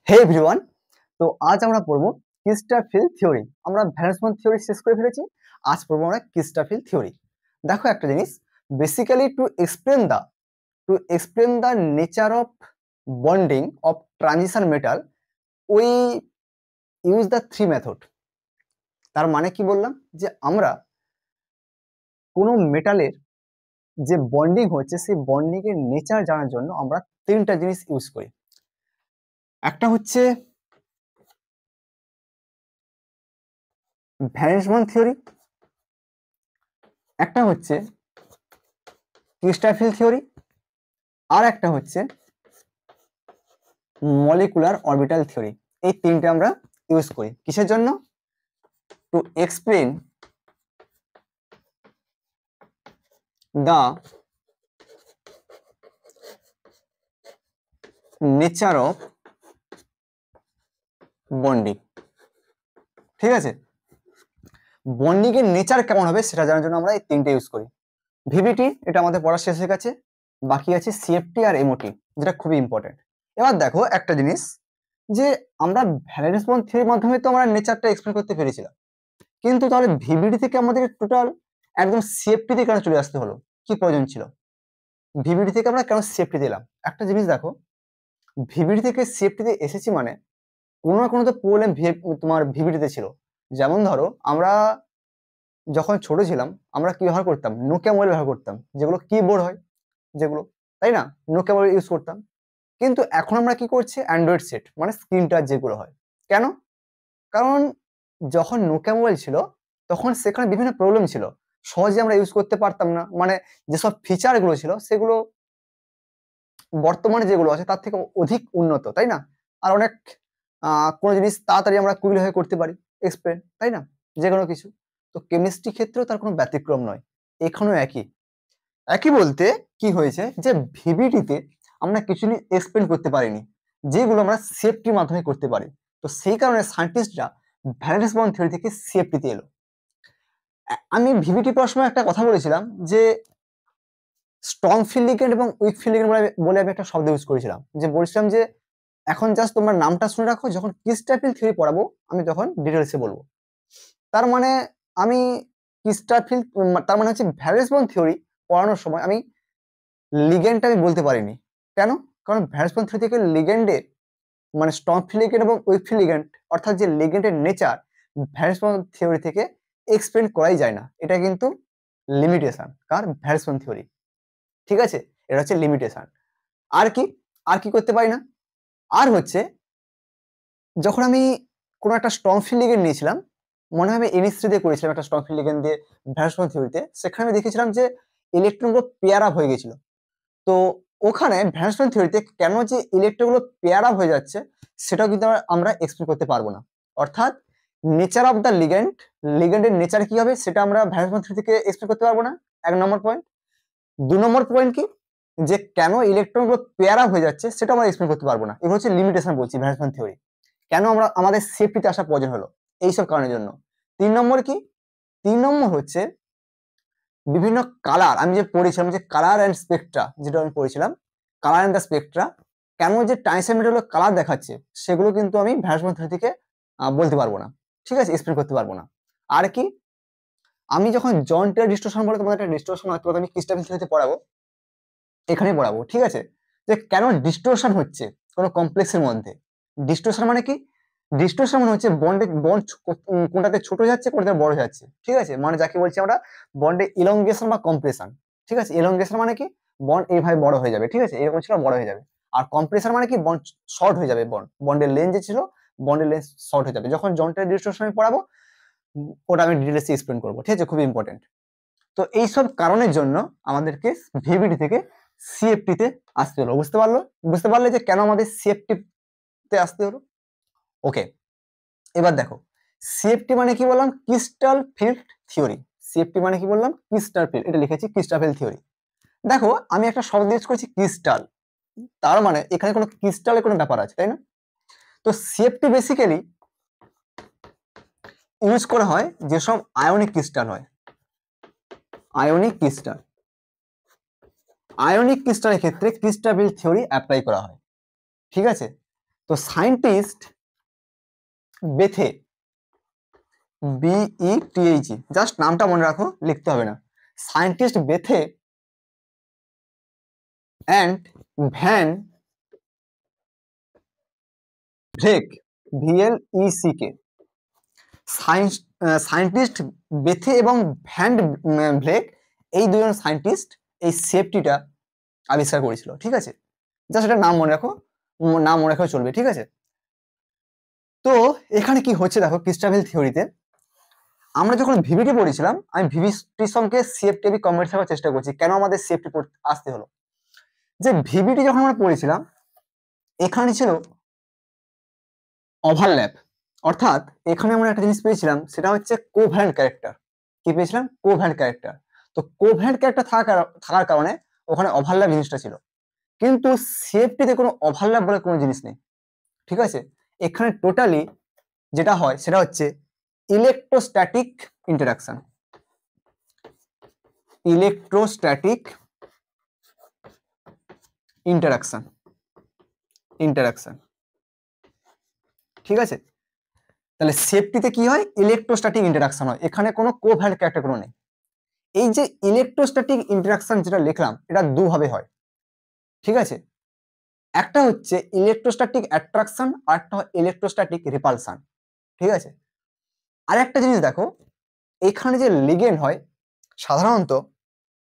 হে everyone. তো আজ আমরা পড়বো ক্রিস্টাফিল থিওরি। আমরা ভ্যালেন্স বন্ড থিওরি শেষ করে ফেলেছি। আজ পড়বো আমরা ক্রিস্টাফিল থিওরি। দেখো একটা জিনিস, basically to explain the nature of bonding of transition metal we use the three method. তার মানে কি বললাম, যে আমরা কোনো মেটালের যে বন্ডিং হচ্ছে সেই বন্ডিং এর নেচার জানার জন্য আমরা তিনটা জিনিস ইউজ করি। একটা হচ্ছে ভ্যালেন্স বন্ড থিওরি, একটা হচ্ছে ক্রিস্টাফিল থিওরি, আর একটা হচ্ছে মলিকুলার অরবিটাল থিওরি। এই তিনটে আমরা ইউজ করি কিসের জন্য? To explain the nature of bonding. ঠিক আছে, বন্ডিং এর নেচার কেমন হবে সেটা জানার জন্য আমরা এই তিনটে ইউজ করি। ভিভিটি এটা আমাদের পড়া শেষ হয়ে গেছে, বাকি আছে সিএফটি আর এমওটি, যেটা খুবই ইম্পর্টেন্ট। এবার দেখো একটা জিনিস, যে আমরা ভ্যালেন্স বন্ড থিওরির মাধ্যমে তো আমরা নেচারটা এক্সপ্লেন করতে পেরেছিলাম, কিন্তু তাহলে ভিভিডি থেকে আমাদের টোটাল একদম সিএফটি তে কেন চলে আসতে হলো? কি প্রয়োজন ছিল? ভিভিডি থেকে আমরা কেন সিএফটি দিলাম? একটা জিনিস দেখো, ভিভিডি থেকে সিএফটি তে এসেছি মানে কোনো না কোনো তো প্রবলেম তোমার ভিভিডিতে ছিল। যেমন ধরো আমরা যখন ছোট ছিলাম আমরা কি ব্যবহার করতাম? নোকিয়া মোবাইল ব্যবহার করতাম, যেগুলো কিবোর্ড হয় যেগুলো, তাই না? নোকিয়া মোবাইল ইউজ করতাম। কিন্তু এখন আমরা কি করছি? অ্যান্ড্রয়েড সেট, মানে স্ক্রিন টাচ যেগুলো হয়। কেন? কারণ যখন নোকিয়া মোবাইল ছিল তখন সেখানে বিভিন্ন প্রবলেম ছিল, সহজে আমরা ইউজ করতে পারতাম না। মানে যেসব ফিচার গুলো ছিল সেগুলো বর্তমানে যেগুলো আছে তার থেকে অধিক উন্নত, তাই না? আর অনেক কোনো জিনিস তাড়াতাড়ি আমরা কুইল হয়ে করতে পারি এক্সপ্লেন, তাই না? যে কোনো কিছু। তো কেমিস্ট্রি ক্ষেত্রেও তার কোনো ব্যতিক্রম নয়, এখানেও একই। একই বলতে কি হয়েছে, যে ভিভিটিতে আমরা কিছু জিনিস এক্সপ্লেন করতে পারিনি, যেগুলো আমরা সিএফটির মাধ্যমে করতে পারি। তো সেই কারণে সায়েন্টিস্টরা ভ্যালেন্স বন্ড থিওরি থেকে সিএফটিতে এলো। আমি ভিভিটি পড়ার সময় একটা কথা বলেছিলাম, যে স্ট্রং ফিল্ড লিগ্যান্ড এবং উইক ফিল্ড লিগ্যান্ড বলে আমি একটা শব্দ ইউজ করেছিলাম, যে বলছিলাম যে এখন জাস্ট তোমরা নামটা শুনে রাখো, যখন ক্রিস্টাফিল থিওরি পড়াবো আমি তখন ডিটেলসে বলবো। তার মানে আমি ক্রিস্টাফিল, তার মানে হচ্ছে ভ্যালেন্স বন্ড থিওরি পড়ানোর সময় আমি লিগ্যান্ডটা আমি বলতে পারিনি। কেন? কারণ ভ্যালেন্স বন্ড থিওরি থেকে লিগ্যান্ডের মানে স্ট্রং ফিল্ড লিগ্যান্ড এবং উইক ফিল্ড লিগ্যান্ড, অর্থাৎ যে লিগ্যান্ডের নেচার ভ্যালেন্স বন্ড থিওরি থেকে এক্সপ্লেন করাই যায় না। এটা কিন্তু লিমিটেশন কার? Valence bond theory. ঠিক আছে, এটা হচ্ছে লিমিটেশন। আর কি, আর কি করতে পারি না? আর হচ্ছে যখন আমি কোনো একটা স্ট্রং ফিল্ড লিগ্যান্ড নিয়েছিলাম, মনে হয় আমি এনএস3 দিয়ে করেছিলাম একটা স্ট্রং ফিল্ড লিগ্যান্ড দিয়ে ভ্যালেন্স বন্ড থিওরিতে, সেখানে আমি দেখেছিলাম যে ইলেকট্রনগুলো পেয়ার আপ হয়ে গেছিল। তো ওখানে ভ্যালেন্স বন্ড থিওরিতে কেন যে ইলেকট্রনগুলো পেয়ার আপ হয়ে যাচ্ছে সেটাও কিন্তু আমরা এক্সপ্লেন করতে পারবো না। অর্থাৎ নেচার অফ দ্য লিগ্যান্ড, লিগ্যান্ডের নেচার কি হবে সেটা আমরা ভ্যালেন্স বন্ড থিওরি থেকে এক্সপ্লেন করতে পারবো না, 1 নম্বর পয়েন্ট। 2 নম্বর পয়েন্ট কি, যে কেন ইলেকট্রনগুলো পেয়ার আপ হয়ে যাচ্ছে সেটা আমরা এক্সপ্লেন করতে পারবো না। এগুলো হচ্ছে লিমিটেশন বলছি ভ্যালেন্স বন্ড থিওরি। কেন আমাদের সেফটিতে আসা প্রয়োজন হলো এইসব কারণের জন্য। 3 নম্বর কি, 3 নম্বর হচ্ছে বিভিন্ন কালার। আমি যে পড়েছিলাম যে কালার অ্যান্ড স্পেকট্রা, যেটা আমি পড়েছিলাম কালার অ্যান্ড দ্য স্পেকট্রা, কেন যে টাইমস মেটাল কালার দেখাচ্ছে সেগুলো কিন্তু আমি ভ্যালেন্স বন্ড থিওরি থেকে বলতে পারবো না। ঠিক আছে, এক্সপ্লেন করতে পারবো না। আর কি, আমি যখন জন টেলর ডিস্টোরশন বলে তোমাদের একটা ডিস্টোরশন আমি ক্রিস্টাফিল থিওরিতে পড়াবো, এখানে পড়াবো। ঠিক আছে, যে কেন ডিস্টোরশন হচ্ছে কোনো কমপ্লেক্সের মধ্যে। ডিস্টোরশন মানে কি? ডিস্টোরশন মানে হচ্ছে বন্ড কোনটাতে ছোট যাচ্ছে কোনটাতে বড় যাচ্ছে। ঠিক আছে, মানে যাকে বলছি আমরা বন্ডে ইলংগেশন বা কম্প্রেশন। ঠিক আছে, ইলংগেশন মানে কি? বন্ড এইভাবে বড় হয়ে যাবে, ঠিক আছে, এরকম ছিল বড় হয়ে যাবে। আর কম্প্রেশন মানে কি? বন্ড শর্ট হয়ে যাবে, বন্ডের লেন্থ যে ছিল বন্ডের লেন্থ শর্ট হয়ে যাবে। যখন জন্টের ডিস্টোরশন আমি পড়াবো ওটা আমি ডিটেলসে এক্সপ্লেন করবো। ঠিক আছে, খুবই ইম্পর্টেন্ট। তো এইসব কারণের জন্য আমাদেরকে ভিভিডি থেকে সিএফটি তে আসতে হলো। বুঝতে পারলে যে কেন আমাদের সিএফটি তে আসতে হলো? ওকে, এবার দেখো সিএফটি মানে কি বললাম? Crystal field theory. সিএফটি মানে কি বললাম? ক্রিস্টাল ফিল্ড, এটা লিখেছি ক্রিস্টাল ফিল্ড থিওরি। দেখো আমি একটা শব্দ ইউজ করেছি ক্রিস্টাল, তার মানে এখানে কোনো ক্রিস্টালের কোনো ব্যাপার আছে, তাই না? তো সিএফটি বেসিক্যালি ইউজ করা হয় যেসব আয়নিক ক্রিস্টাল হয়। আয়নিক ক্রিস্টাল, আয়নিক ক্রিস্টালের ক্ষেত্রে ক্রিস্টাল ফিল্ড থিওরি অ্যাপ্লাই করা হয়। ঠিক আছে, তো সায়েন্টিস্ট বেথে, BETHE, জাস্ট নামটা মনে রাখো, লিখতে হবে না। Scientist Bethe and Van Vleck, VLECK, scientist Bethe এবং ভ্যান ভ্লেক, এই দুজন সায়েন্টিস্ট এই সেফটিটা আবিষ্কার করেছিল। ঠিক আছে, জাস্ট এটা নাম মনে রাখো, নাম মনে রাখো চলবে। ঠিক আছে, তো এখানে কি হচ্ছে দেখো, ক্রিস্টাবেল থিওরিতে আমরা যখন ভিভিটি পড়েছিলাম, আমি ভিভিটির সঙ্গে সিএফটিভি কনভার্ট করার চেষ্টা করছি। কেন আমাদের সিএফটি আসতে হলো, যে ভিভিটি যখন আমরা পড়েছিলাম এখানে ছিল ওভারল্যাপ, অর্থাৎ এখানে আমরা একটা জিনিস পেয়েছিলাম, সেটা হচ্ছে কোভ্যালেন্ট ক্যারেক্টার। কি পেয়েছিলাম? Covalent character. তো কোভ্যালেন্ট ক্যারেক্টার থাকার কারণে ওখানে ওভারল্যাপ জিনিসটা ছিল, কিন্তু সিএফটিতে কোনো ওভারল্যাপ বলে কোনো জিনিস নেই। ঠিক আছে, এখানে টোটালি যেটা হয় সেটা হচ্ছে electrostatic interaction, electrostatic interaction, interaction. ঠিক আছে, তাহলে সেফটিতে কি হয়? ইলেকট্রোস্ট্যাটিক ইন্টারাকশন হয়, এখানে কোনো কোভ্যালেন্ট ক্যারেক্টার কোনো নেই। এই যে ইলেকট্রোস্ট্যাটিক ইন্টারাকশন যেটা লিখলাম, এটা দুভাবে হয়। ঠিক আছে, একটা হচ্ছে ইলেকট্রোস্ট্যাটিক অ্যাট্রাকশন আর একটা হয় ইলেকট্রোস্ট্যাটিক রিপালশন। ঠিক আছে, আর একটা জিনিস দেখো, এখানে যে লিগেন্ড হয় সাধারণত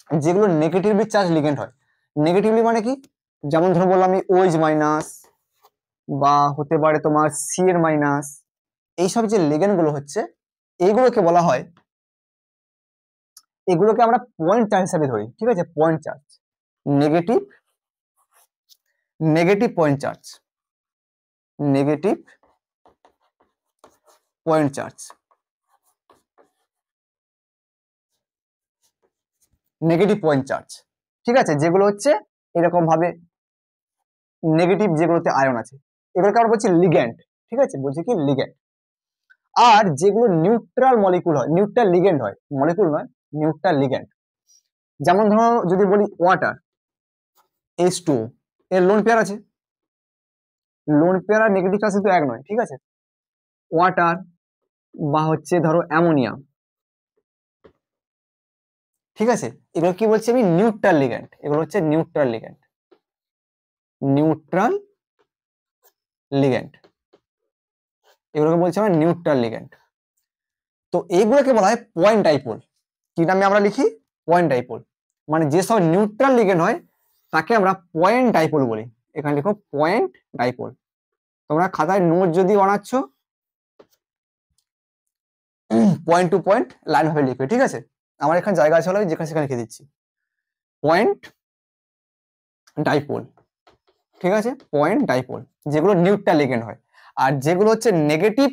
যেগুলো নেগেটিভলি চার্জ লিগেন্ড হয়। নেগেটিভলি মানে কি? যেমন ধরো বললাম আমি OH মাইনাস, বা হতে পারে তোমার CN মাইনাস, এইসব যে লিগেন্ড গুলো হচ্ছে এইগুলোকে বলা হয়, এগুলোকে আমরা পয়েন্ট চার্জ হিসাবে ধরি। ঠিক আছে, point charge, negative, negative point charge, negative point charge, negative point charge. ঠিক আছে, যেগুলো হচ্ছে এরকম ভাবে নেগেটিভ, যেগুলোতে আয়ন আছে এগুলোকে আমরা বলছি লিগ্যান্ড। ঠিক আছে, বলছি কি লিগ্যান্ড। আর যেগুলো নিউট্রাল মলিকুল হয়, নিউট্রাল লিগ্যান্ড হয়, মলিকুল নয়, নিউট্রাল লিগ্যান্ড। যেমন ধরো যদি বলি ওয়াটার, H2O, এর লোন পেয়ার আছে, লোন পেয়ার আর নেগেটিভ চার্জ কিন্তু এক নয়। ঠিক আছে, ওয়াটার বা হচ্ছে ধরো অ্যামোনিয়া, ঠিক আছে, এগুলো কি বলছি আমি? Neutral ligand. এগুলো হচ্ছে নিউট্রাল লিগ্যান্ড, নিউট্রাল লিগ্যান্ড, এগুলোকে বলছি আমরা নিউট্রাল লিগ্যান্ড। তো এইগুলোকে বলা হয় পয়েন্ট ডাইপোল। কি নামে আমরা লিখি? Point dipole. মানে যেসব নিউট্রাল লিগ্যান্ড হয় তাকে আমরা পয়েন্ট ডাইপোল বলি। এখানে লিখো পয়েন্ট ডাইপোল। তোমরা খাতায় নোট যদি বানাচ্ছ পয়েন্ট টু পয়েন্ট লাইন ভাবে লিখবে। ঠিক আছে, আমার এখানে জায়গা আছে, যেখানে সেখানে লিখে দিচ্ছি পয়েন্ট ডাইপোল। ঠিক আছে, পয়েন্ট ডাইপোল, যেগুলো নিউট্রাল লিগ্যান্ড হয়। আর যেগুলো হচ্ছে নেগেটিভ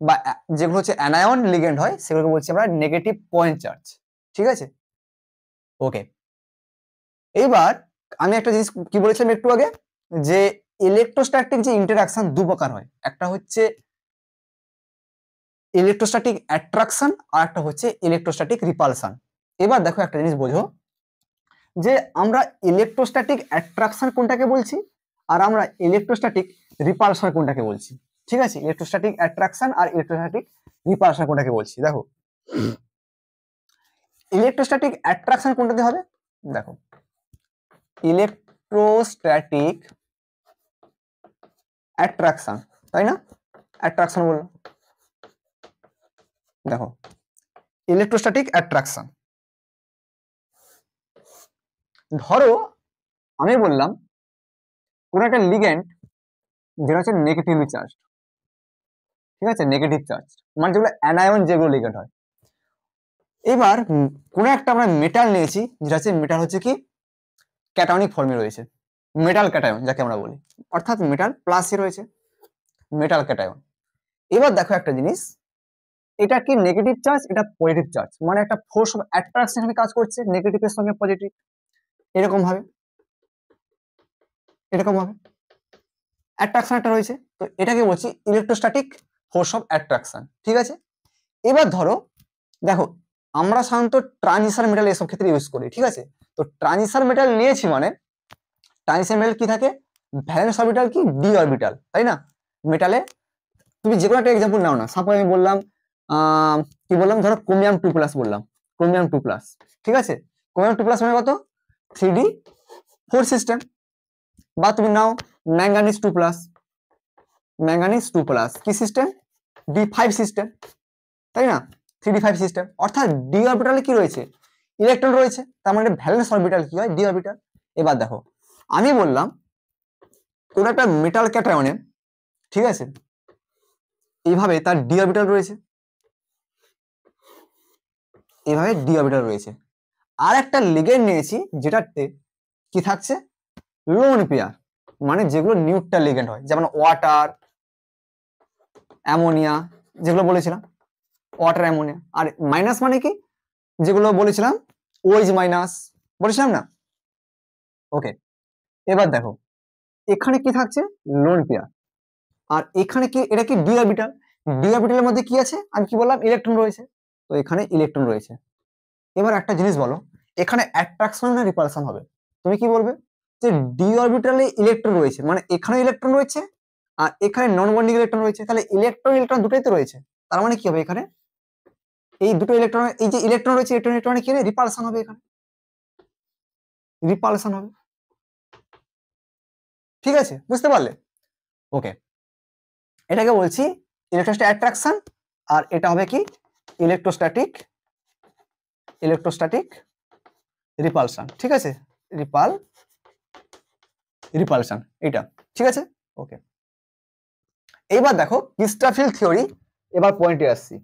বা যেগুলো হচ্ছে অ্যানায়ন লিগ্যান্ড হয় সেগুলোকে বলছি আমরা নেগেটিভ পয়েন্ট চার্জ। ঠিক আছে, ওকে। এইবার আমি একটা জিনিস কি বলেছিলাম একটু আগে, যে ইলেকট্রোস্ট্যাটিক যে ইন্টারাকশন দু প্রকার হয়, একটা হচ্ছে ইলেকট্রোস্ট্যাটিক অ্যাট্রাকশন আর একটা হচ্ছে ইলেকট্রোস্ট্যাটিক রিপালশন। এবার দেখো একটা জিনিস বোঝো, যে আমরা ইলেকট্রোস্ট্যাটিক অ্যাট্রাকশন কোনটাকে বলছি আর আমরা ইলেকট্রোস্ট্যাটিক রিপালশন কোনটাকে বলছি। ঠিক আছে, ইলেকট্রোস্ট্যাটিক অ্যাট্রাকশন আর ইলেকট্রোস্ট্যাটিক রিপালশন কোনটাকে বলছি। দেখো ইলেকট্রোস্ট্যাটিক অ্যাট্রাকশন কোনটাতে হবে? দেখো ইলেকট্রোস্ট্যাটিক অ্যাট্রাকশন, তাই না? অ্যাট্রাকশন বললো, দেখো ইলেকট্রোস্ট্যাটিক অ্যাট্রাকশন। ধরো আমি বললাম কোন একটা লিগ্যান্ড যেটা হচ্ছে নেগেটিভলি চার্জ, ঠিক আছে, নেগেটিভ চার্জ মানে যেগুলো অ্যানায়ন, যেগুলো লিগ্যান্ড হয়। এবার কোন একটা আমরা মেটাল নিয়েছি, যেটা হচ্ছে মেটাল হচ্ছে কি ক্যাটায়নিক ফর্মে রয়েছে, মেটাল ক্যাটায়ন যাকে আমরা বলি, অর্থাৎ মেটাল প্লাসে রয়েছে, মেটাল ক্যাটায়ন। এবার দেখো একটা জিনিস, এটা কি নেগেটিভ চার্জ, এটা পজিটিভ চার্জ, মানে একটা ফোর্স অফ অ্যাট্রাকশন এখানে কাজ করছে, নেগেটিভের সঙ্গে পজিটিভ, এরকম ভাবে, এরকম ভাবে অ্যাট্রাকশন একটা রয়েছে। তো এটাকে বলছি ইলেকট্রোস্ট্যাটিক ফোর্স অফ অ্যাট্রাকশন। ঠিক আছে, এবার ধরো দেখো আমরা সাধারণত ট্রানজিশন মেটাল এসব ক্ষেত্রে ইউজ করি। ঠিক আছে, তো ট্রানজিশন মেটাল নিয়েছি মানে ট্রানজিশন মেটাল কি থাকে, ভ্যালেন্স অরবিটাল কি ডি অরবিটাল, তাই না? মেটালে তুমি যে কোনো একটা এক্সাম্পল নাও না, সাপোজ আমি বললাম কি বললাম, ধরো ক্রোমিয়াম 2+ বললাম, ক্রোমিয়াম 2+, ঠিক আছে? ক্রোমিয়াম 2+ মানে কত? 3D4 system. বা তুমি নাও ম্যাঙ্গানিজ 2+, ম্যাঙ্গানিজ 2+ কি সিস্টেম? D5 সিস্টেম, তাই না? 3D5 system. অর্থাৎ ডি অরবিটালে কি রয়েছে? ইলেকট্রন রয়েছে, তার মানে ভ্যালেন্স অরবিটাল কি হয়? D orbital. এবার দেখো, আমি বললাম কোন একটা মেটাল ক্যাটায়নে, ঠিক আছে, এইভাবে তার ডি অরবিটাল রয়েছে, এইভাবে ডি অরবিটাল রয়েছে। আর একটা লিগেন্ড নিয়েছি যেটাতে কি থাকছে? লোন পেয়ার, মানে যেগুলো নিউট্রাল লিগেন্ড হয়, যেমন ওয়াটার, অ্যামোনিয়া, যেগুলো বলেছিলাম, ওয়াটার, অ্যামোনিয়া। আর মাইনাস মানে কি? যেগুলো বলেছিলাম ওইজ মাইনাস, বলেছিলাম না? ওকে, এবার দেখো এখানে কি থাকছে? Lone pair. আর এখানে কি, এটা কি ডি অরবিটাল। ডি অরবিটালের মধ্যে কি আছে? আমি কি বললাম? ইলেকট্রন রয়েছে, তো এখানে ইলেকট্রন রয়েছে। এবার একটা জিনিস বলো, এখানে অ্যাট্রাকশন না রিপালশন হবে? তুমি কি বলবে? যে ডি অরবিটালে ইলেকট্রন রয়েছে, মানে এখানে ইলেকট্রন রয়েছে আর এখানে নন বন্ডিং ইলেকট্রন রয়েছে, তাহলে ইলেকট্রন ইলেকট্রন দুটোই তো রয়েছে। তার মানে কি হবে? এখানে এই দুটো ইলেকট্রন, এই যে ইলেকট্রন রয়েছে, ইলেকট্রন ইলেকট্রনে কি হবে? রিপালশন হবে, এখানে রিপালশন হবে। ঠিক আছে, বুঝতে পারলে? ওকে, এটাকে বলছি ইলেকট্রোস্ট্যাটিক অ্যাট্রাকশন, আর এটা হবে কি? Electrostatic, electrostatic repulsion. ঠিক আছে, রিপালশন এটা, ঠিক আছে? ওকে, এইবার দেখো ক্রিস্টাফিল থিওরি, এবার পয়েন্টে আসছি।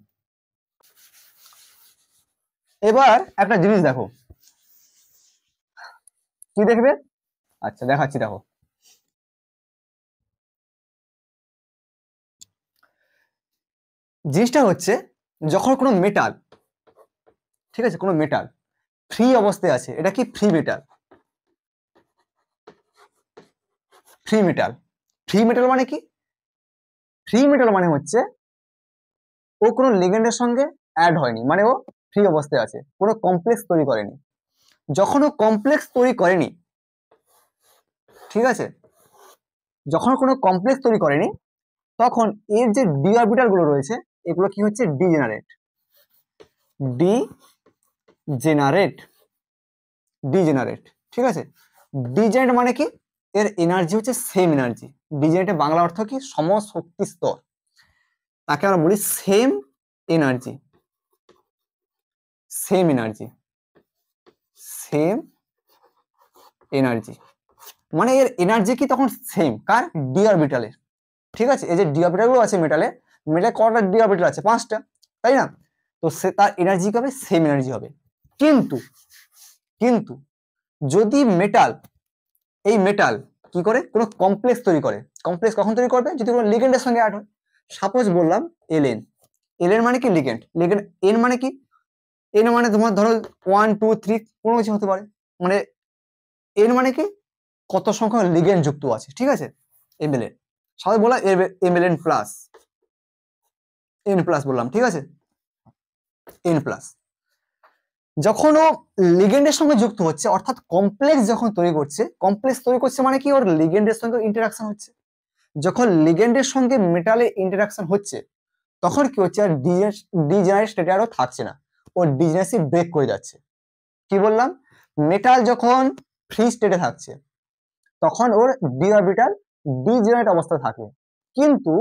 এবার একটা জিনিস দেখো, কি দেখবে? আচ্ছা দেখাচ্ছি, দেখো জিনিসটা হচ্ছে, যখন কোনো মেটাল, ঠিক আছে, কোনো মেটাল ফ্রি অবস্থায় আছে, এটা কি? Free metal. Free metal, free metal মানে কি? ফ্রি মেটাল মানে হচ্ছে ও কোনো লিগেন্ডের সঙ্গে অ্যাড হয়নি, মানে ও ফ্রি অবস্থায় আছে, কোনো কমপ্লেক্স তৈরি করেনি। যখন ও কমপ্লেক্স তৈরি করেনি, ঠিক আছে, যখন কোনো কমপ্লেক্স তৈরি করেনি, তখন এর যে ডি অরবিটাল গুলো রয়েছে, এগুলো কি হচ্ছে? ডিজেনারেট, ডিজেনারেট, ডিজেনারেট, ঠিক আছে? ডিজেনারেট মানে কি? এর এনার্জি হচ্ছে সেম এনার্জি। ডিজেনারেটের বাংলা অর্থ কি? সমশক্তি স্তর, তাকে আমরা বলি same energy, same energy, same energy, মানে এর এনার্জি কি তখন সেম, কার? ডি অরবিটালের। ঠিক আছে, এই যে ডি অরবিটাল গুলো আছে মেটালে, মেটালে কটা ডি অরবিটাল আছে? 5টা, তাই না? তো সে তার এনার্জি হবে সেম এনার্জি হবে। কিন্তু কিন্তু যদি মেটাল, এই মেটাল কি করে? কোনো কমপ্লেক্স তৈরি করে। কমপ্লেক্স কখন তৈরি করবে? যদি কোনো লিগেন্ডের সঙ্গে অ্যাড হয়। সাপোজ বললাম এলএন, এলএন মানে কি? লিগেন্ড। লিগেন্ড, এন মানে কি? এন মানে তোমার ধরো 1 2 3 কোনো কিছু হতে পারে, মানে এন মানে কি? কত সংখ্যক লিগেন্ড যুক্ত আছে, ঠিক আছে? এমএলএন, সবাই বলা এমএলএন প্লাস, এন প্লাস বললাম, ঠিক আছে? N plus. যখন ও লিগেন্ডের সঙ্গে যুক্ত হচ্ছে, অর্থাৎ কমপ্লেক্স যখন তৈরি করছে, কমপ্লেক্স তৈরি করছে মানে কি? ওর লিগেন্ডের সঙ্গে ইন্টারাকশন হচ্ছে। যখন লিগেন্ডের সঙ্গে মেটালে ইন্টারাকশন হচ্ছে, তখন কি হচ্ছে? আর ডিজেনারেট স্টেটে আরও থাকছে না, ও ডিজেনারেসি ব্রেক করে যাচ্ছে। কি বললাম? মেটাল যখন ফ্রি স্টেটে থাকছে, তখন ওর ডি অরবিটাল ডিজেনারেট অবস্থায় থাকে। কিন্তু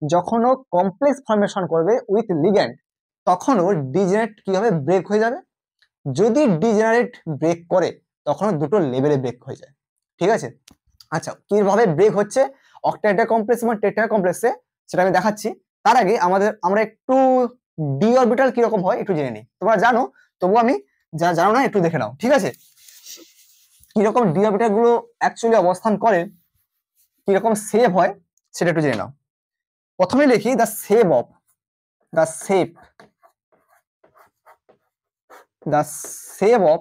যখন ও কমপ্লেক্স ফর্মেশন করবে উইথ লিগ্যান্ড, তখন ওর ডিজেনারেট কি হবে? ব্রেক হয়ে যাবে। যদি ডিজেনারেট ব্রেক করে, তখন দুটো লেভেলে ব্রেক হয়ে যায়, ঠিক আছে? আচ্ছা, কিভাবে ব্রেক হচ্ছে অক্টাহেড্রা কমপ্লেক্স এবং টেট্রা কমপ্লেক্সে, সেটা আমি দেখাচ্ছি। তার আগে আমরা একটু ডি অরবিটাল কিরকম হয় একটু জেনে নিই। তোমরা জানো, তবু আমি যা জানো না একটু দেখে নাও, ঠিক আছে? কিরকম ডি অরবিটাল গুলো অ্যাকচুয়ালি অবস্থান করে, কিরকম সেভ হয়, সেটা একটু জেনে নাও। প্রথমে লিখি the shape of, the shape, the shape of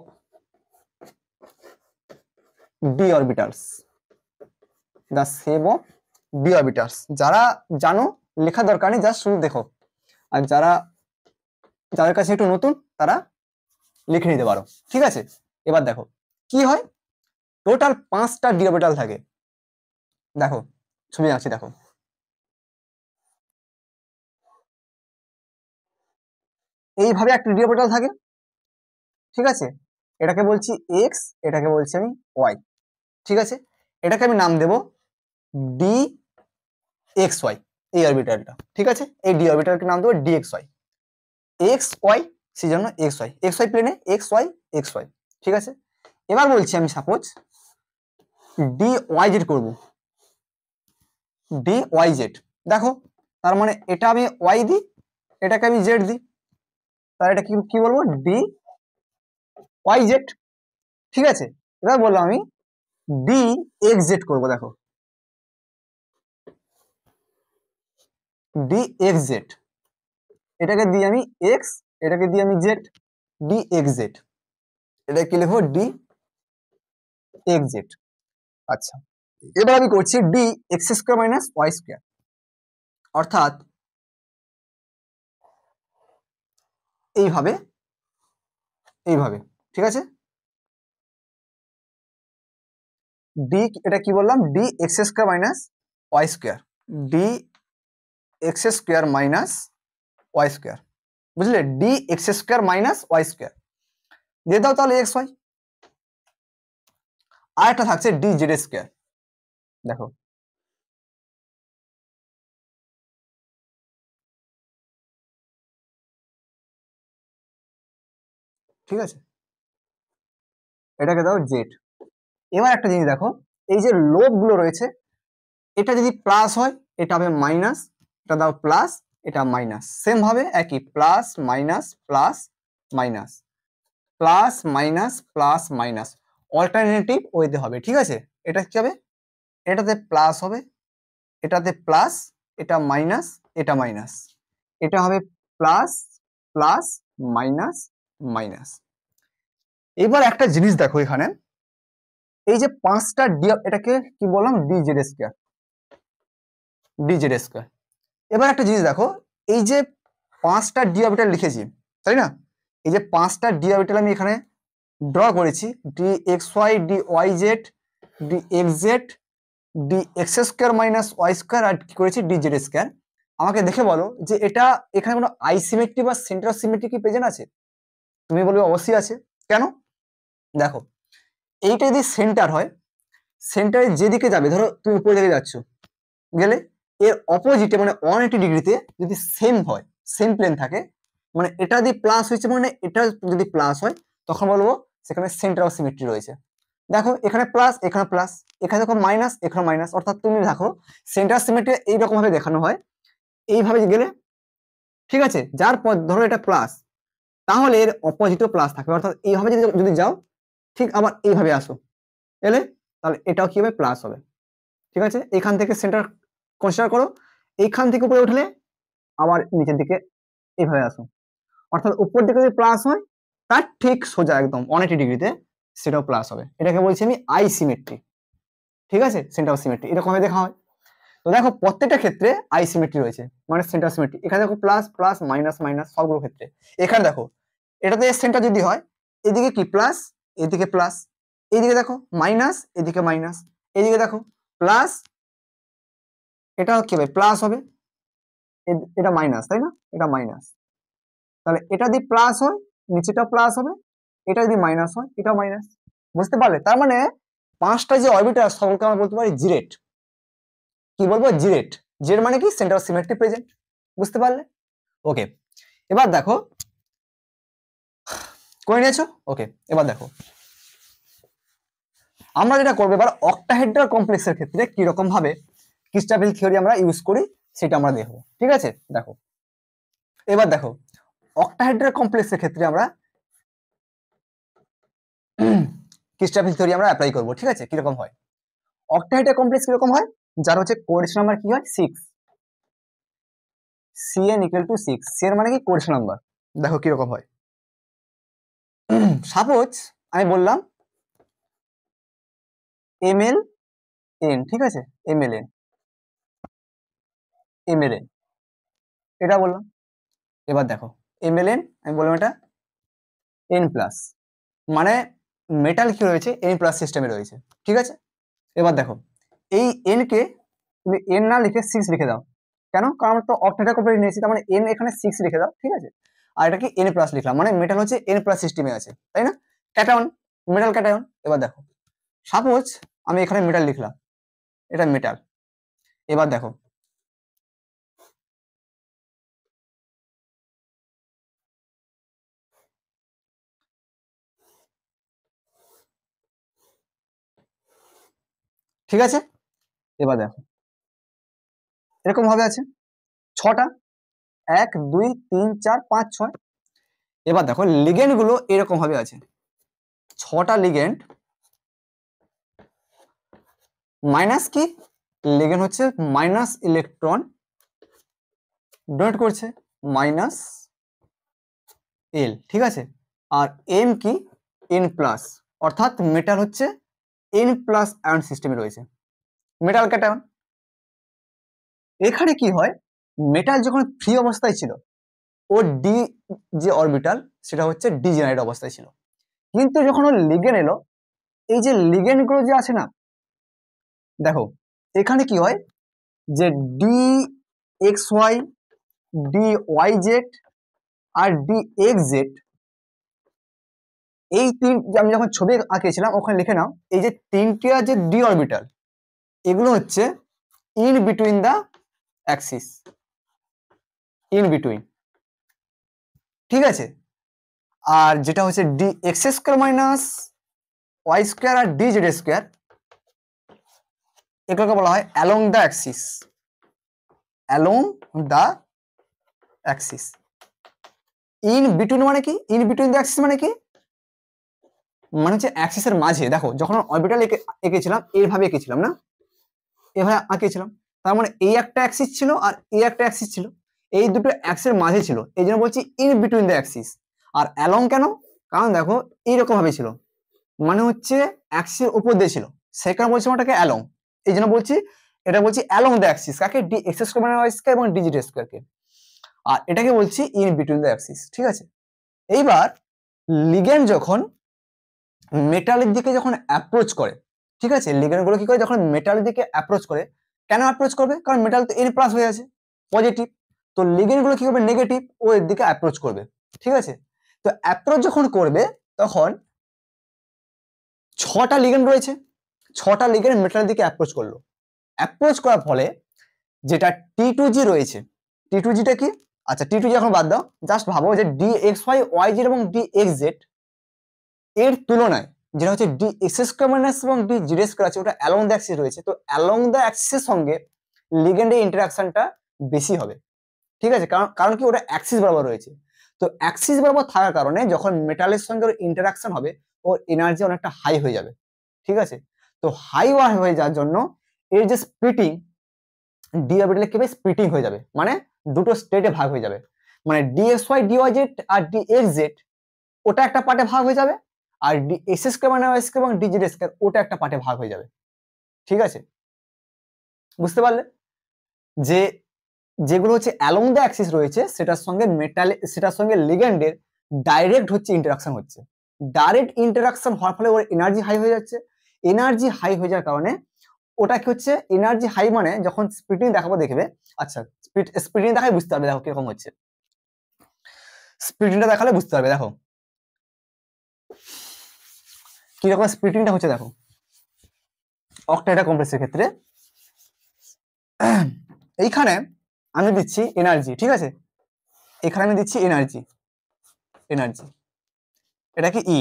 D orbitals, the shape of D orbitals. যারা জানো লেখা দরকার নেই, জাস্ট শুধু দেখো। আর যাদের কাছে একটু নতুন, তারা লিখে নিতে পারো, ঠিক আছে? এবার দেখো কি হয়। টোটাল 5টা ডি অরবিটাল থাকে, দেখো ছবি আঁকছি, দেখো এইভাবে একটা ডি অরবিটাল থাকে, ঠিক আছে, এটাকে বলছি এক্স, এটাকে বলছি আমি ওয়াই, ঠিক আছে, এটাকে আমি নাম দেব ডি এক্স ওয়াই, এই অরবিটালটা, ঠিক আছে, এই ডি অরবিটালকে নাম দেবো D x Y, X Y, সেই জন্য এক্স ওয়াই প্লেনে এক্স ওয়াই, ঠিক আছে। এবার বলছি আমি সাপোজ ডি ওয়াই জেড করবো, ডি ওয়াই জেড, দেখো তার মানে এটা আমি ওয়াই দিই, এটাকে আমি জেড দিই, তাহলে এটা কি কি বলবো, ডি ওয়াই জেড, ঠিক আছে। এবার বললাম আমি ডি এক্স জেড করবো, দেখো ডি এক্স জেড, এটাকে দিই আমি এক্স, এটাকে দিই আমি জেড, ডি এক্স জেড, এটা কি লিখবো, ডি এক্স জেড। আচ্ছা, এবার আমি করছি d x square minus y square, অর্থাৎ এইভাবে, এইভাবে, ঠিক আছে, ডি, এটা কি বললাম, d x square minus y square, d x square minus y square, বুঝলে, d x square minus y square দিয়ে দাও, তাহলে এক্স ওয়াই। আর একটা থাকছে ডি জেড স্কোয়ার, দেখো ঠিক আছে, এটাকে দাও জেড। এবার একটা জিনিস দেখো, এই যে লোভ গুলো রয়েছে, এটা যদি প্লাস হয় এটা হবে মাইনাস, এটা দাও প্লাস, এটা মাইনাস, সেম ভাবে একই plus minus plus minus, plus minus plus minus, alternative ওয়েতে হবে, ঠিক আছে। এটা কি হবে, এটাতে প্লাস হবে, এটাতে প্লাস, এটা মাইনাস, এটা মাইনাস, এটা হবে প্লাস প্লাস মাইনাস মাইনাস। এবার একটা জিনিস দেখো এখানে, এই যে পাঁচটা ডি, এটাকে কি বললাম, D Z square, D Z square. এবার একটা জিনিস দেখো, এই যে পাঁচটা ডি অরবিটাল লিখেছি, তাই না, এই যে পাঁচটা ডি অরবিটাল আমি এখানে ড্র করেছি, d x y, D Y Z, D x Z, D x square minus y square, আর কি করেছি ডি জেড স্কোয়ার। আমাকে দেখে বলো যে এটা এখানে কোনো আইসিমেট্রি বা সেন্টার অফ সিমেট্রি কি প্রেজেন্ট আছে? তুমি বলবে অবশ্যই আছে। কেন? দেখো, এইটা যদি সেন্টার হয়, সেন্টারে যেদিকে যাবে, ধরো তুমি উপরে দিকে যাচ্ছ, গেলে এর অপোজিটে মানে 180 ডিগ্রিতে যদি সেম হয়, সেম প্লেন থাকে, মানে এটা যদি প্লাস হয়েছে মানে এটা যদি প্লাস হয়, তখন বলবো সেখানে সেন্টার অফ সিমেট্রি রয়েছে। দেখো এখানে প্লাস, এখানে প্লাস, এখানে দেখো মাইনাস, এখানে মাইনাস, অর্থাৎ তুমি দেখো সেন্টার অফ সিমেট্রি এইরকম ভাবে দেখানো হয়, এইভাবে গেলে, ঠিক আছে, যার পর ধরো এটা প্লাস, তাহলে এর অপোজিটও প্লাস থাকবে, অর্থাৎ এইভাবে যদি যদি যাও, ঠিক আবার এইভাবে আসো, এলে তাহলে এটাও কি হবে, প্লাস হবে, ঠিক আছে। এখান থেকে সেন্টার কনসিডার করো, এইখান থেকে উপরে উঠলে আবার নিচের দিকে এইভাবে আসো, অর্থাৎ উপর দিকে যদি প্লাস হয়, তার ঠিক সোজা একদম 180 ডিগ্রিতে সেটাও প্লাস হবে, এটাকে বলছি আমি আই সিমেট্রি, ঠিক আছে, সেন্টার অফ সিমেট্রি এরকম ভাবে দেখা হয়। তো দেখো প্রত্যেকটা ক্ষেত্রে আই সিমেট্রি রয়েছে, মানে সেন্টার সিমেট্রি, এখানে দেখো প্লাস প্লাস মাইনাস মাইনাস সবগুলো ক্ষেত্রে। এখানে দেখো এটাতে সেন্টার যদি হয়, এদিকে কি প্লাস, এদিকে প্লাস, এইদিকে দেখো মাইনাস, এদিকে মাইনাস, এইদিকে দেখো প্লাস, এটা কি হবে, প্লাস হবে, এটা মাইনাস, তাই না, এটা মাইনাস, তাহলে এটা যদি প্লাস হয় নিচেটা প্লাস হবে, এটা যদি মাইনাস হয় এটাও মাইনাস, বুঝতে পারলে? তার মানে পাঁচটা যে অরবিটাল সকলকে আমরা বলতে পারি জিরেট, কি বলবো, জিরেট, জেড মানে কি, সেন্টার অফ সিমেট্রি প্রেজেন্ট, বুঝতে পারলে? ওকে, এবার দেখো করে নিয়েছো, ওকে, এবার দেখো আমরা যেটা করবো এবার অক্টাহেড্রাল কমপ্লেক্সের ক্ষেত্রে কিরকম ভাবে ক্রিস্টাফেল থিওরি আমরা ইউজ করি সেটা আমরা দেখবো, ঠিক আছে। দেখো এবার দেখো অক্টাহেড্রাল কমপ্লেক্সের ক্ষেত্রে আমরা ক্রিস্টাফেল থিওরি আমরা অ্যাপ্লাই করবো, ঠিক আছে, কিরকম হয়, অক্টাহেড্রাল কমপ্লেক্স কিরকম হয়, যার হচ্ছে কোঅর্ডিনেশন নাম্বার কি হয় 6, Cn ইকুয়াল টু 6, Cn মানে কি কোঅর্ডিনেশন নাম্বার। দেখো কিরকম হয়, সাপোজ আমি বললাম ml n, ঠিক আছে, ml n, ml n, এটা বললাম। এবার দেখো ml n আমি বললাম এটা n প্লাস, মানে মেটাল কি রয়েছে n প্লাস সিস্টেমে রয়েছে, ঠিক আছে। এবার দেখো এই এন কে তুমি এন না লিখে 6 লিখে দাও। কেন? কারণ আমরা তো অক্টেটা কমপ্লিট নিয়েছি, তার মানে এন এখানে 6 লিখে দাও, ঠিক আছে। আর এটা কি এন প্লাস লিখলাম, মানে মেটাল হচ্ছে এন প্লাস সিস্টেমে আছে, তাই না? Cation, metal cation. এবার দেখো, সাপোজ আমি এখানে মেটাল লিখলাম, এটা মেটাল। এবার দেখো, ঠিক আছে। এবার দেখো এরকম ভাবে আছে 6টা, 1 2 3 4 5 6। এবার দেখো লিগেন্ড গুলো এরকম ভাবে আছে, 6টা লিগেন্ড। মাইনাস কি, লিগেন্ড হচ্ছে মাইনাস ইলেকট্রন ডোনেট করছে, মাইনাস এল, ঠিক আছে। আর এম কি, এন প্লাস, অর্থাৎ মেটাল হচ্ছে এন প্লাস আয়ন সিস্টেমে রয়েছে, মেটাল ক্যাটায়ন। এখানে কি হয়, মেটাল যখন ফ্রি অবস্থায় ছিল ওর ডি যে অরবিটাল সেটা হচ্ছে ডিজেনারেট অবস্থায় ছিল, কিন্তু যখন ওর লিগেন্ড এলো, এই যে লিগেন্ড গুলো যে আছে না, দেখো এখানে কি হয় যে D x y, D Y z আর ডি এক্স জেড, এই তিন, আমি যখন ছবি আঁকিয়েছিলাম ওখানে লিখে নাও, এই যে তিনটি যে ডি অরবিটাল, এগুলো হচ্ছে in between the axis, in between, ঠিক আছে। আর যেটা হচ্ছে D x square minus y square আর ডি জেড স্কোয়ার, এগুলোকে বলা হয় along the axis, along the axis. In between মানে কি, ইন বিটুইন দা অ্যাক্সিস মানে কি, মানে হচ্ছে অ্যাক্সিসের মাঝে। দেখো যখন অরবিটাল এঁকেছিলাম এইভাবে এঁকেছিলাম না, এভাবে আঁকিয়েছিলাম, তার মানে এই একটা অ্যাক্সিস ছিল আর এই একটা অ্যাক্সিস ছিল, এই দুটো অ্যাক্সিসের মাঝে ছিল, এই জন্য বলছি ইন বিটুইন দ্য অ্যাক্সিস। আর অ্যালং কেন, কারণ দেখো এইরকম ভাবে ছিল, মানে হচ্ছে অ্যাক্সিসের উপর দিয়ে ছিল, সেই কারণে বলছি ওটাকে অ্যালং, এই জন্য বলছি এটা বলছি অ্যালং দ্য অ্যাক্সিস, কাকে, ডি এক্স স্কোয়ার মানে ওয়াই স্কোয়ার এবং ডি জেড স্কোয়ার কে, আর এটাকে বলছি ইন বিটুইন দ্য অ্যাক্সিস, ঠিক আছে। এইবার লিগেন্ড যখন মেটালের দিকে যখন অ্যাপ্রোচ করে, ঠিক আছে, লিগেন্ড গুলো কি করে যখন মেটালের দিকে অ্যাপ্রোচ করে, কেন অ্যাপ্রোচ করবে, কারণ মেটাল তো এন প্লাস হয়ে আছে, পজিটিভ, তো লিগেন্ড গুলো কি করবে, নেগেটিভ, ও এর দিকে অ্যাপ্রোচ করবে, ঠিক আছে। তো অ্যাপ্রোচ যখন করবে তখন 6টা লিগেন্ড রয়েছে, 6টা লিগেন্ড মেটালের দিকে অ্যাপ্রোচ করলো, অ্যাপ্রোচ করার ফলে যেটা টি টু জি রয়েছে, টি টু জিটা কি, আচ্ছা টি টু জি এখন বাদ দাও, জাস্ট ভাবো যে D x Y Y Z এবং ডি এক্স জেড এর তুলনায় যেটা হচ্ছে ডি এক্স স্কোয়ার মাইনাস এবং ডি জেড স্কোয়ার আছে, ওটা অ্যালং দ্য অ্যাক্সিস রয়েছে, তো অ্যালং দ্য অ্যাক্সিসের সঙ্গে লিগেন্ডের ইন্টারাকশনটা বেশি হবে, ঠিক আছে, কারণ কারণ কি ওটা অ্যাক্সিস বরাবর রয়েছে, তো অ্যাক্সিস বরাবর থাকার কারণে যখন মেটালের সঙ্গে ওর ইন্টারাকশন হবে ওর এনার্জি অনেকটা হাই হয়ে যাবে, ঠিক আছে। তো হাই হয়ে যাওয়ার জন্য এর যে স্প্লিটিং, ডি অরবিটালে কি হবে, স্প্লিটিং হয়ে যাবে, মানে দুটো স্টেটে ভাগ হয়ে যাবে, মানে d x y D Y z আর ডি এক্স জেড ওটা একটা পার্টে ভাগ হয়ে যাবে, আর ডি এক্স স্কোয়ার মানে ওয়াই স্কোয়ার এবং ডি জেড স্কোয়ার ওটা একটা পার্টে ভাগ হয়ে যাবে, ঠিক আছে। বুঝতে পারলে যে যেগুলো হচ্ছে অ্যালং দ্য অ্যাক্সিস রয়েছে সেটার সঙ্গে সেটার সঙ্গে লিগ্যান্ডের ডাইরেক্ট হচ্ছে ইন্টারাকশন হচ্ছে, ডাইরেক্ট ইন্টারাকশন হওয়ার ফলে ওর এনার্জি হাই হয়ে যাচ্ছে, এনার্জি হাই হয়ে যাওয়ার কারণে ওটা কি হচ্ছে, এনার্জি হাই মানে যখন স্প্লিটিং দেখাবো দেখবে, আচ্ছা স্প্লিটিং দেখালে বুঝতে পারবে, দেখো কিরকম হচ্ছে, স্প্লিটিংটা দেখালে বুঝতে পারবে, দেখো কিরকম স্প্লিটিংটা হচ্ছে, দেখো অক্টাইডা কমপ্লেক্সের ক্ষেত্রে এইখানে আমি দিচ্ছি এনার্জি, ঠিক আছে, এখানে আমি দিচ্ছি এনার্জি, এনার্জি এটা কি ই,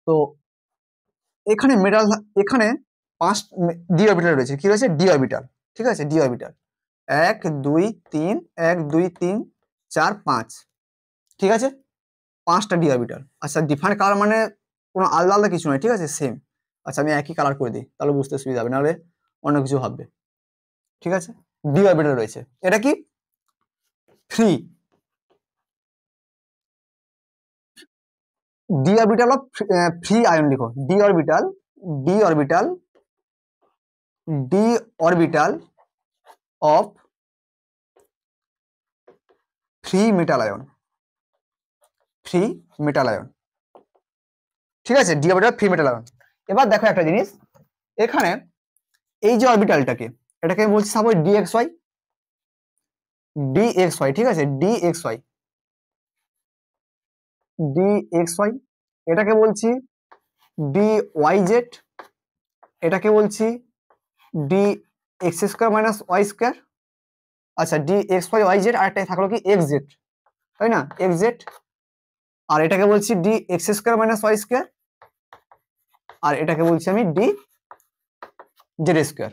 তো এখানে মেটাল, এখানে 5 ডি অরবিটাল রয়েছে, কি রয়েছে, ডি অরবিটাল, ঠিক আছে, ডি অরবিটাল 1 2 3 1 2 3 4 5, ঠিক আছে, 5টা ডি অরবিটাল। আচ্ছা ডিফারেন্ট কালার মানে কোনো আলাদা আলাদা কিছু নয়, ঠিক আছে, সেম। আচ্ছা আমি একই কালার করে দিই, তাহলে বুঝতে সুবিধা হবে, নাহলে অন্য কিছু ভাববে, ঠিক আছে। ডি অরবিটাল রয়েছে, এটা কি free, d orbital of free ion, লিখো d orbital, d orbital, d orbital of free metal ion, free metal ion, ঠিক আছে, d orbital free metal ion. এবার দেখো একটা জিনিস, এখানে এই যে অরবিটালটাকে, এটাকে আমি বলছি সাপোজ ডিএক্সওয়াই, ডিএক্সওয়াই, ঠিক আছে, ডিএক্সওয়াই, ডিএক্সওয়াই, এটাকে বলছি ডিওয়াইজেড, এটাকে বলছি d x square minus y square. আচ্ছা, d x Y Y z, আর একটা থাকলো কি এক্স জেড, তাই না, এক্স জেড। আর এটাকে বলছি d x square minus y square, আর এটাকে বলছি আমি ডি জেড স্কোয়ার।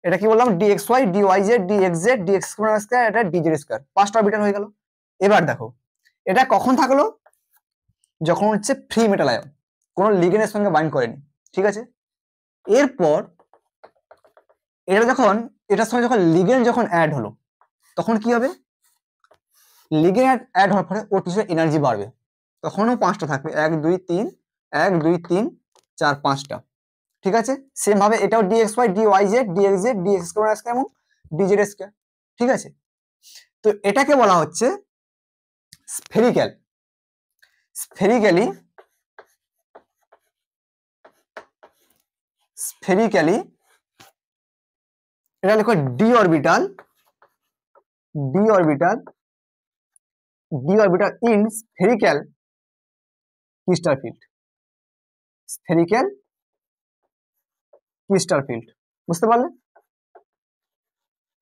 এটা কি বললাম, d x y, D Y Z, D x Z, D x square, এটা ডি জেড স্কোয়ার, 5টা অরবিটাল হয়ে গেল। এবার দেখো এটা কখন থাকলো, যখন হচ্ছে ফ্রি মেটাল আয়ন, কোনো লিগেন্ডের সঙ্গে বাইন্ড করেনি, ঠিক আছে। এরপর এটা যখন, এটার সঙ্গে যখন লিগেন্ড যখন অ্যাড হলো, তখন কি হবে, লিগেন্ড অ্যাড হওয়ার পরে ওর পিছনে এনার্জি বাড়বে, তখনও 5টা থাকবে, 1 2 3, 1 2 3 4 5টা, ঠিক আছে। সেম ভাবে এটাও D X Y, D Y Z, D x Z, D x square এবং ডি জেড স্কোয়ার, ঠিক আছে। তো এটাকে বলা হচ্ছে স্ফেরিক্যাল, স্ফেরিক্যালি, স্ফেরিক্যালি, এটা লেখো D orbital, d orbital, d orbital in spherical crystal field, spherical crystal field, বুঝতে পারলে।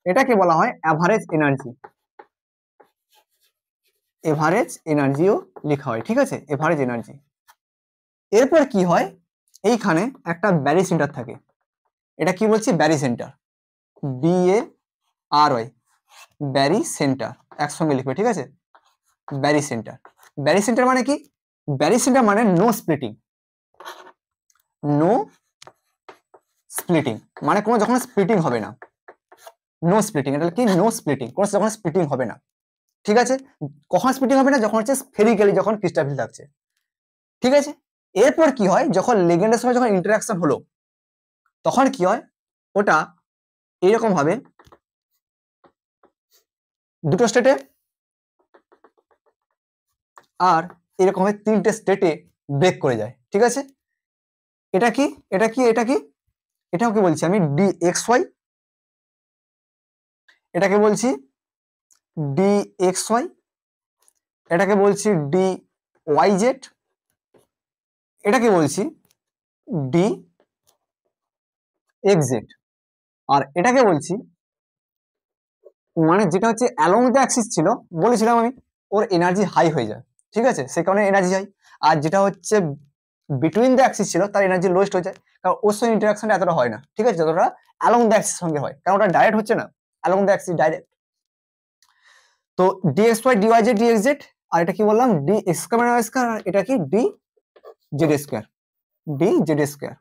এটাকে বলা হয় অ্যাভারেজ এনার্জি, এভারেজ এনার্জিও লেখা হয়, ঠিক আছে, এভারেজ এনার্জি। এরপর কি হয়, এইখানে একটা ব্যারি সেন্টার থাকে, এটা কি বলছি, ব্যারি সেন্টার, বিএ আর ওয়াই, ব্যারি সেন্টার, একসঙ্গে লিখবে, ঠিক আছে, ব্যারি সেন্টার। ব্যারি সেন্টার মানে কি, ব্যারি সেন্টার মানে নো স্প্লিটিং, নো স্প্লিটিং মানে কোনো যখন স্প্লিটিং হবে না, নো স্প্লিটিং, এটা কি, নো স্প্লিটিং, কোনো যখন স্প্লিটিং হবে না, ঠিক আছে। কখন স্প্লিটিং হবে না, যখন হচ্ছে স্ফেরিক্যালি যখন ক্রিস্টাল ফিল্ড থাকছে, ঠিক আছে। এরপর কি হয়, যখন লিগেন্ডের সঙ্গে যখন ইন্টারঅ্যাকশন হলো, তখন কি হয়, ওটা এরকম ভাবে দুটো স্টেটে আর এরকম ভাবে 3টে স্টেটে ব্রেক করে যায়, ঠিক আছে। এটা কি, এটা কি, এটা কি, এটাও কি বলছি আমি ডি এক্স ওয়াই, এটাকে বলছি ডি এক্স ওয়াই, এটাকে বলছি ডি ওয়াই জেড, এটাকে বলছি ডি এক্স জেড, আর এটাকে বলছি, মানে যেটা হচ্ছে অ্যালং দ্য অ্যাক্সিস ছিল, বলেছিলাম আমি ওর এনার্জি হাই হয়ে যায়, ঠিক আছে, সে কারণে এনার্জি হাই। আর যেটা হচ্ছে বিটুইন দ্য অ্যাক্সিস ছিল, তার এনার্জি লোয়েস্ট হয়ে যায়, কারণ ওর সঙ্গে ইন্টারাকশনটা এতটা হয় না, ঠিক আছে, যতটা অ্যালং দ্য অ্যাক্সিস সঙ্গে হয়, কারণ ওটা ডাইরেক্ট হচ্ছে না, অ্যালং দ্য অ্যাক্সিস ডাইরেক্ট। তো d x y, D Y Z, D x z, আর এটা কি বললাম, d x square minus y square, আর এটা কি d z square, d z square,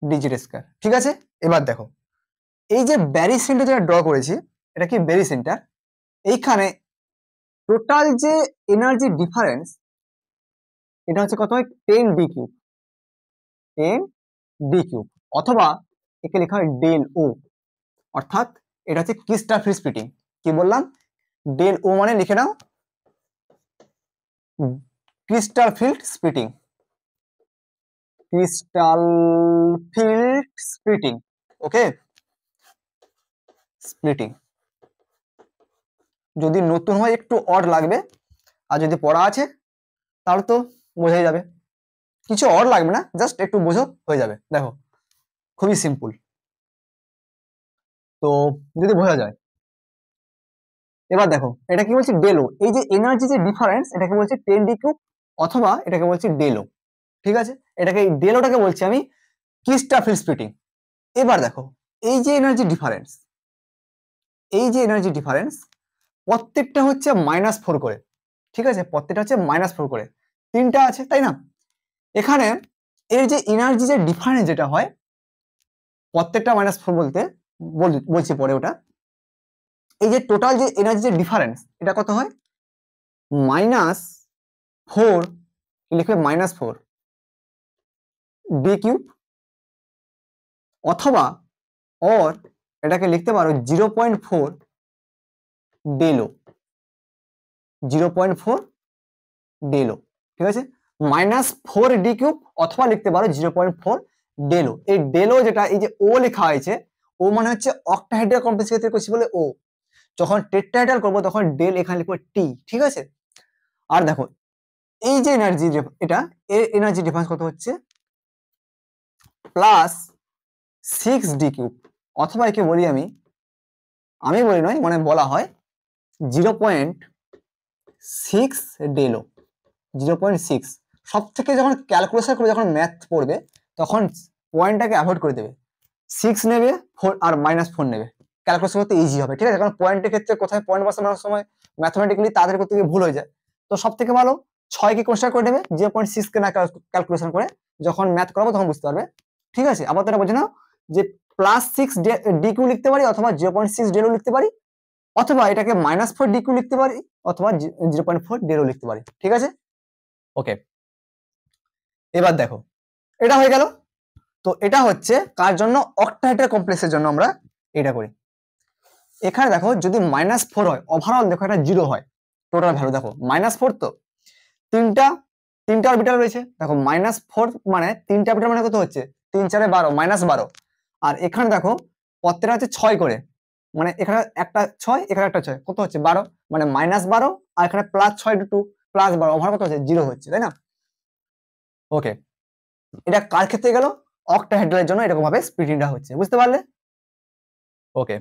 d z square, ঠিক আছে। এবার দেখো এই যে ব্যারি সেন্টার যেটা ড্র করেছি, এটা কি ব্যারি সেন্টার, এইখানে টোটাল যে এনার্জি ডিফারেন্স, এটা হচ্ছে কত হয়, 10 ডি কিউব, 10 ডি কিউব, অথবা একে লেখা হয় ডেল ও, অর্থাৎ এটা হচ্ছে ক্রিস্টাল ফিল্ড স্প্লিটিং। কি বললাম, ডেল ও মানে লিখে নাও, crystal field splitting, crystal field splitting, okay, splitting. যদি নতুন হয় একটু অড লাগবে, আর যদি পড়া আছে তাহলে তো বোঝাই যাবে, কিছু অড লাগবে না, জাস্ট একটু বোঝো হয়ে যাবে, দেখো খুবই সিম্পল, তো যদি বোঝা যায়। এবার দেখো এটা কি বলছে, ডেলো, এই যে এনার্জি যে ডিফারেন্স, এটাকে বলছে 10 ডি কিউব, অথবা এটাকে বলছি ডেলো, ঠিক আছে। এটাকে ডেলোটাকে বলছি আমি ক্রিস্টাল ফিল্ড স্প্লিটিং। এবার দেখো এই যে এনার্জি ডিফারেন্স, এই যে এনার্জি ডিফারেন্স প্রত্যেকটা হচ্ছে -4 করে, ঠিক আছে, প্রত্যেকটা হচ্ছে -4 করে, 3টা আছে, তাই না। এখানে এর যে এনার্জি যে ডিফারেন্স যেটা হয়, প্রত্যেকটা -4 বলতে বলছি পরে ওটা, এই যে টোটাল যে এনার্জি যে ডিফারেন্স, এটা কত হয়, -4, লিখবে -4 ডি কিউব, অথবা অর এটাকে লিখতে পারো 0.4 ডেলো, 0.4 ডেলো, ঠিক আছে, -4 ডি কিউব, অথবা লিখতে পারো 0.4 ডেলো, এই ডেলো যেটা এই যে ও লেখা হয়েছে, ও মানে হচ্ছে অক্টাহেড্রাল কমপ্লেক্স ক্ষেত্রে করছি বলে ও, যখন টেট্রাহেড্রাল করবো তখন ডেল এখানে লিখবো টি, ঠিক আছে। আর দেখো এই যে এনার্জি, এটা এর এনার্জি ডিফারেন্স কত হচ্ছে, +6d³ অথবা একে বলি আমি বলি নয়, মানে বলা হয় 0.6 ডেলো, 0.6। সব থেকে যখন ক্যালকুলেশন করে যখন ম্যাথ পড়বে তখন পয়েন্টটাকে অ্যাভয়েড করে দেবে, 6 নেবে 4 আর -4 নেবে, ক্যালকুলেশন করতে ইজি হবে, ঠিক আছে। কারণ পয়েন্টের ক্ষেত্রে কোথায় পয়েন্ট বসানোর সময় ম্যাথমেটিক্যালি তাদের করতে গিয়ে ভুল হয়ে যায়। তো সব থেকে ভালো 6কে কনসিডার করে নেবে, 0.6 কে না ক্যালকুলেশন করে, যখন ম্যাথ করাবো তখন বুঝতে পারবে, ঠিক আছে। আবার এটা বোঝে নাও যে +6d³ লিখতে পারি অথবা 0.6 ডেলো লিখতে পারি, অথবা এটাকে -4d³ লিখতে পারি, অথবা 0.4 ডেলো লিখতে পারি, ঠিক আছে। ওকে, এবার দেখো এটা হয়ে গেল। তো এটা হচ্ছে কার জন্য, অক্টাহেড্রাল কমপ্লেক্সের জন্য আমরা এটা করি। এখানে দেখো যদি -4 হয়, ওভারঅল দেখো এটা 0 হয়, টোটাল ভ্যালু দেখো -4, তো তিনটা অরবিটাল রয়েছে, দেখো -4 মানে তিনটা অরবিটাল মানে কত হচ্ছে, 3 4 12, -12। আর এখানে দেখো প্রত্যেকটা হচ্ছে 6 করে, মানে এখানে একটা 6 এখানে একটা 6, কত হচ্ছে 12, মানে -12, আর এখানে +6 +12, ওভার কত হচ্ছে 0 হচ্ছে, তাই না। ওকে, এটা কার ক্ষেত্রে গেল, অক্টাহেড্রালের জন্য এরকম ভাবে স্প্লিটিংটা হচ্ছে, বুঝতে পারলে। ওকে।